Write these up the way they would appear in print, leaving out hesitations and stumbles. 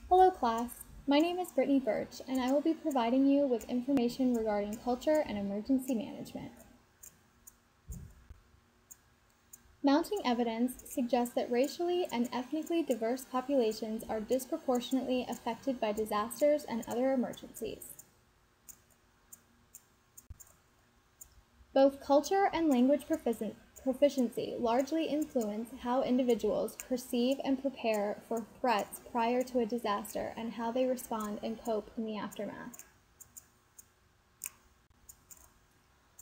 Hello class, my name is Brittany Birch and I will be providing you with information regarding culture and emergency management. Mounting evidence suggests that racially and ethnically diverse populations are disproportionately affected by disasters and other emergencies. Both culture and language proficiency largely influence how individuals perceive and prepare for threats prior to a disaster and how they respond and cope in the aftermath.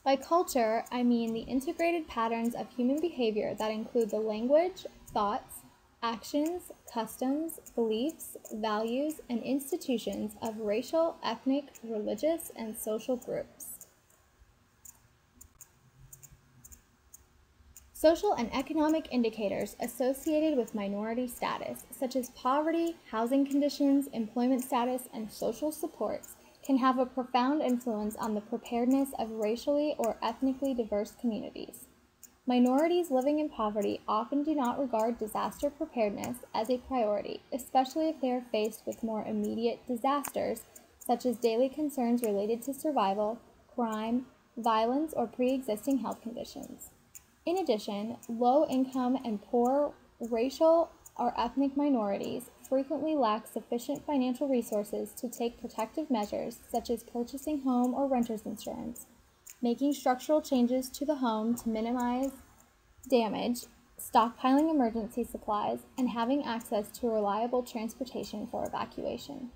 By culture, I mean the integrated patterns of human behavior that include the language, thoughts, actions, customs, beliefs, values, and institutions of racial, ethnic, religious, and social groups. Social and economic indicators associated with minority status, such as poverty, housing conditions, employment status, and social supports, can have a profound influence on the preparedness of racially or ethnically diverse communities. Minorities living in poverty often do not regard disaster preparedness as a priority, especially if they are faced with more immediate disasters, such as daily concerns related to survival, crime, violence, or pre-existing health conditions. In addition, low-income and poor racial or ethnic minorities frequently lack sufficient financial resources to take protective measures such as purchasing home or renter's insurance, making structural changes to the home to minimize damage, stockpiling emergency supplies, and having access to reliable transportation for evacuation.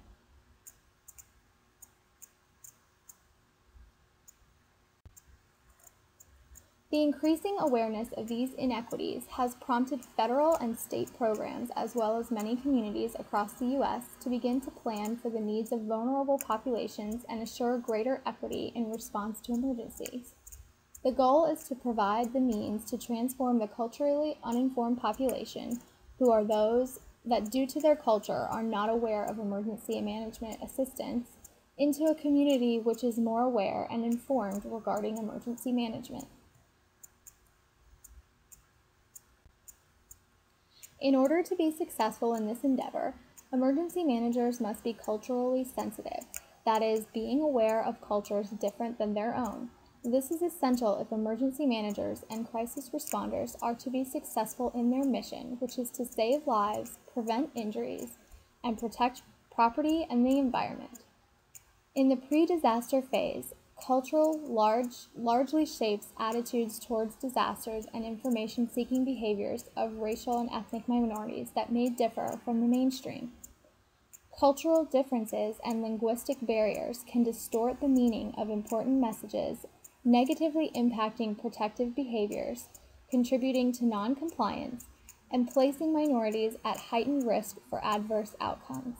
The increasing awareness of these inequities has prompted federal and state programs, as well as many communities across the U.S., to begin to plan for the needs of vulnerable populations and assure greater equity in response to emergencies. The goal is to provide the means to transform the culturally uninformed population, who are those that due to their culture are not aware of emergency management assistance, into a community which is more aware and informed regarding emergency management. In order to be successful in this endeavor, emergency managers must be culturally sensitive, that is, being aware of cultures different than their own. This is essential if emergency managers and crisis responders are to be successful in their mission, which is to save lives, prevent injuries, and protect property and the environment. In the pre-disaster phase, cultural largely shapes attitudes towards disasters and information-seeking behaviors of racial and ethnic minorities that may differ from the mainstream. Cultural differences and linguistic barriers can distort the meaning of important messages, negatively impacting protective behaviors, contributing to non-compliance, and placing minorities at heightened risk for adverse outcomes.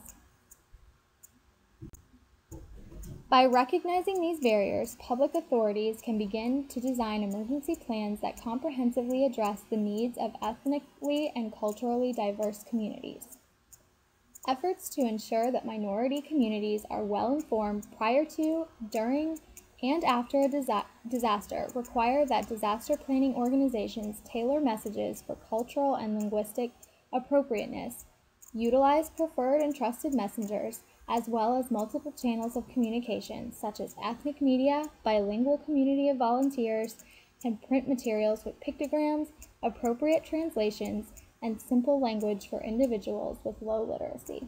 By recognizing these barriers, public authorities can begin to design emergency plans that comprehensively address the needs of ethnically and culturally diverse communities. Efforts to ensure that minority communities are well informed prior to, during, and after a disaster require that disaster planning organizations tailor messages for cultural and linguistic appropriateness, utilize preferred and trusted messengers, as well as multiple channels of communication such as ethnic media, bilingual community of volunteers, and print materials with pictograms, appropriate translations, and simple language for individuals with low literacy.